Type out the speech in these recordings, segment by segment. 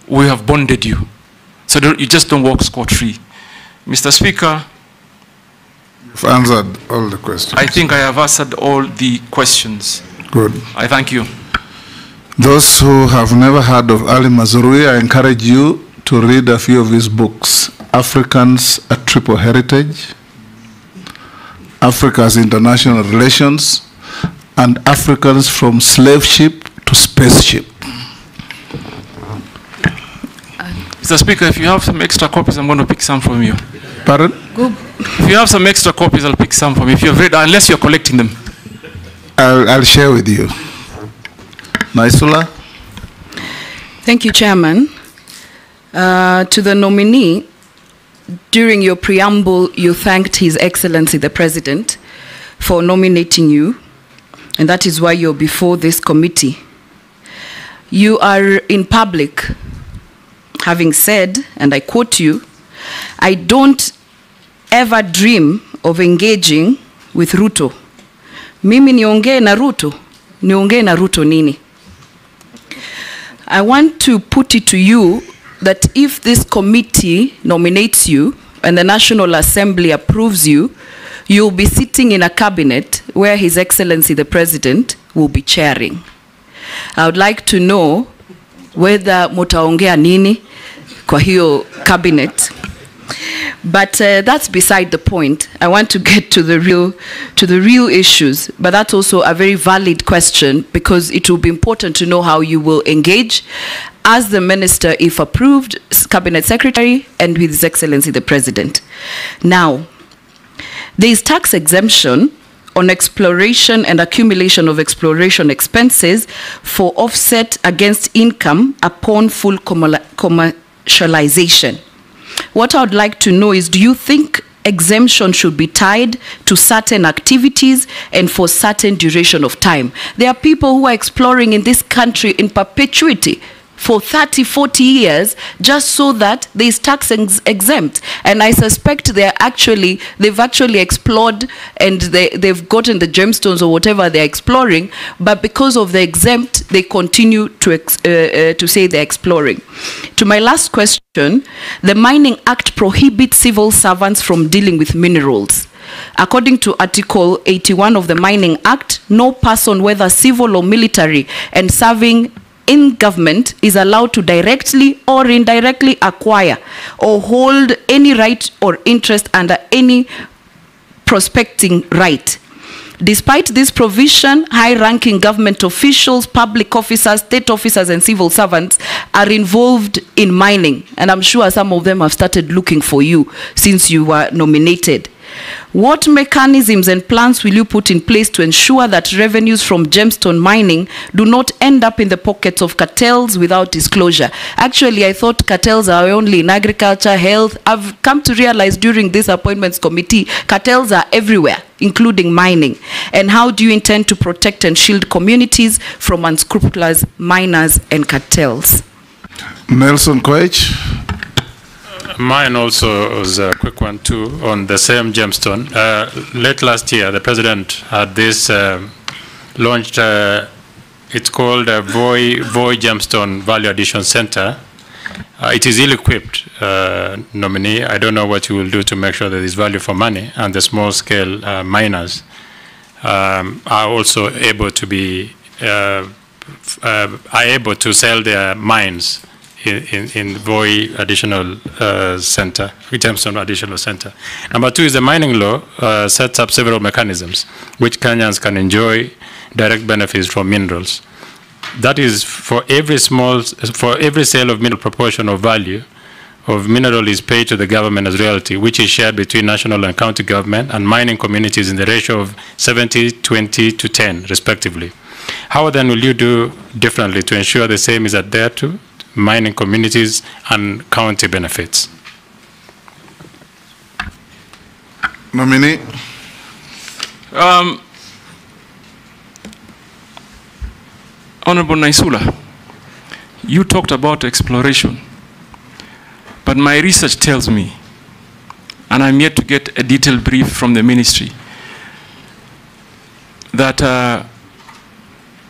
we have bonded you. So you just don't walk scot-free. Mr. Speaker, you've answered all the questions. I think I have answered all the questions. Good. I thank you. Those who have never heard of Ali Mazrui, I encourage you to read a few of his books. Africans, A Triple Heritage, Africa's International Relations, and Africans from Slave Ship to Spaceship. Mr. Speaker, if you have some extra copies, I'm going to pick some from you. Pardon? Good. If you have some extra copies, I'll pick some from you. If you've read, unless you're collecting them. I'll share with you. Naisula? Thank you, Chairman. To the nominee, during your preamble, you thanked His Excellency the President for nominating you, and that is why you're before this committee. You are in public having said, and I quote you, "I don't ever dream of engaging with Ruto. Mimi niongee na Ruto? Niongee na Ruto nini?" I want to put it to you that if this committee nominates you and the National Assembly approves you, you'll be sitting in a cabinet where His Excellency the President will be chairing. I would like to know whether mutaongea nini kwa hiyo cabinet. But that's beside the point. I want to get to the real issues. But that's also a very valid question, because it will be important to know how you will engage as the minister, if approved, cabinet secretary, and with His Excellency the President. Now, there is tax exemption on exploration and accumulation of exploration expenses for offset against income upon full commercialization. What I would like to know is, do you think exemption should be tied to certain activities and for certain duration of time? There are people who are exploring in this country in perpetuity for 30, 40 years just so that there is tax exempt. And I suspect they've actually explored and they've gotten the gemstones or whatever they're exploring, but because of the exempt, they continue to say they're exploring. To my last question, the Mining Act prohibits civil servants from dealing with minerals. According to Article 81 of the Mining Act, no person, whether civil or military, and serving in government is allowed to directly or indirectly acquire or hold any right or interest under any prospecting right. Despite this provision, high-ranking government officials, public officers, state officers, and civil servants are involved in mining. And I'm sure some of them have started looking for you since you were nominated. What mechanisms and plans will you put in place to ensure that revenues from gemstone mining do not end up in the pockets of cartels without disclosure? Actually, I thought cartels are only in agriculture, health. I've come to realize during this appointments committee, cartels are everywhere, including mining. And how do you intend to protect and shield communities from unscrupulous miners and cartels? Nelson Koech. Mine also was a quick one too, on the same gemstone. Late last year, the president had this launched, it's called a Voi Gemstone Value Addition Center. It is ill-equipped, nominee. I don't know what you will do to make sure that there is value for money, and the small-scale miners are also able to be, are able to sell their mines in Voi Additional Center, Gemstone Additional Center. Number two is the mining law sets up several mechanisms which Kenyans can enjoy direct benefits from minerals. That is, for every sale of mineral proportion of value of mineral is paid to the government as royalty, which is shared between national and county government and mining communities in the ratio of 70, 20 to 10, respectively. How then will you do differently to ensure the same is adhered to mining communities and county benefits? Nominee. Honorable Naisula, you talked about exploration, but my research tells me, and I'm yet to get a detailed brief from the ministry, that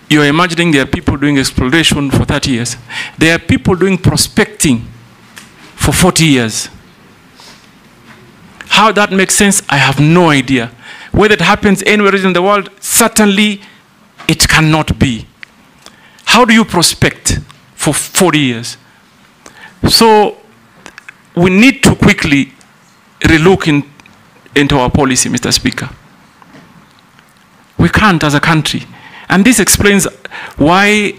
you're imagining there are people doing exploration for 30 years. There are people doing prospecting for 40 years. How that makes sense, I have no idea. Whether it happens anywhere in the world, certainly it cannot be. How do you prospect for 40 years? So we need to quickly relook into our policy, Mr. Speaker. We can't as a country. And this explains why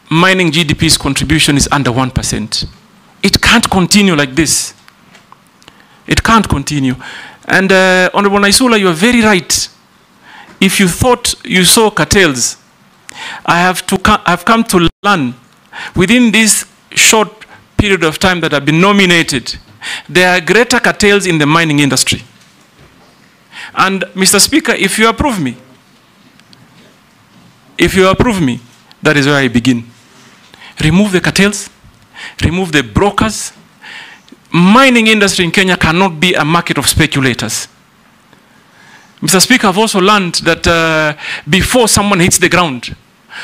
mining GDP's contribution is under 1%. It can't continue like this. It can't continue. And Honorable Naisula, you are very right. If you thought you saw cartels, I've come to learn within this short period of time that I've been nominated, there are greater cartels in the mining industry. And Mr. Speaker, if you approve me, that is where I begin. Remove the cartels, remove the brokers. Mining industry in Kenya cannot be a market of speculators. Mr. Speaker, I've also learned that before someone hits the ground,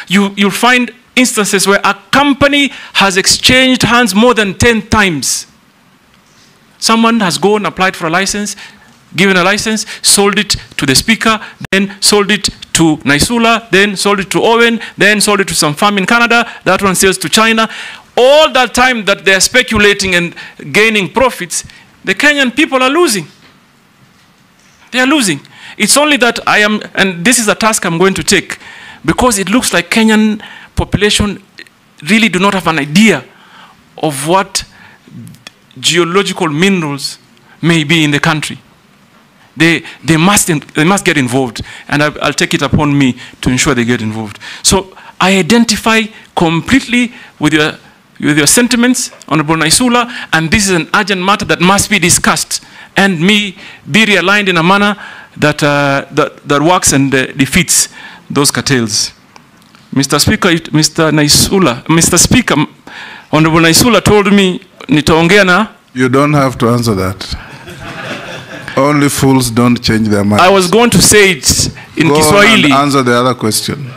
you'll find instances where a company has exchanged hands more than 10 times. Someone has gone, applied for a license, given a license, sold it to the speaker, then sold it to Naisula, then sold it to Owen, then sold it to some farm in Canada, that one sells to China. All that time that they're speculating and gaining profits, the Kenyan people are losing. They are losing. It's only that I am, and this is a task I'm going to take, because it looks like Kenyan population really do not have an idea of what geological minerals may be in the country. They must get involved, and I'll take it upon me to ensure they get involved. So I identify completely with your sentiments, Honorable Naisula, and this is an urgent matter that must be discussed and be realigned in a manner that works and defeats those cartels. Mr. Speaker, Mr. Speaker, Honorable Naisula told me nitaongea na. You don't have to answer that. Only fools don't change their minds. I was going to say it in Kiswahili. Go and answer the other question.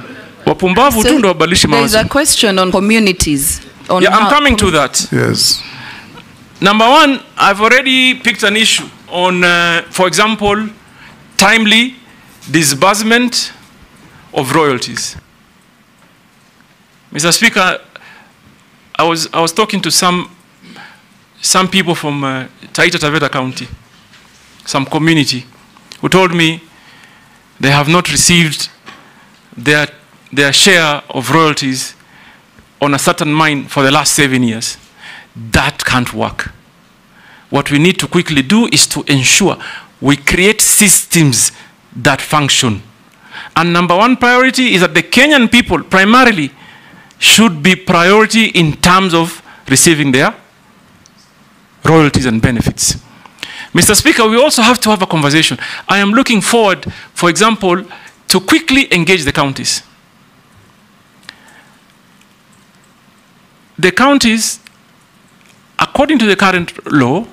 Wapumbavu tu ndo wabadilishe mawazo. There is a question on communities. Yeah, I'm coming to that. Yes. Number one, I've already picked an issue on, for example, timely disbursement of royalties. Mr. Speaker, I was talking to some people from Taita Taveta County, some community, who told me they have not received their share of royalties on a certain mine for the last 7 years. That can't work. What we need to quickly do is to ensure we create systems that function. And number one priority is that the Kenyan people primarily should be priority in terms of receiving their royalties and benefits. Mr. Speaker, we also have to have a conversation. I am looking forward, for example, to quickly engage the counties. The counties, according to the current law,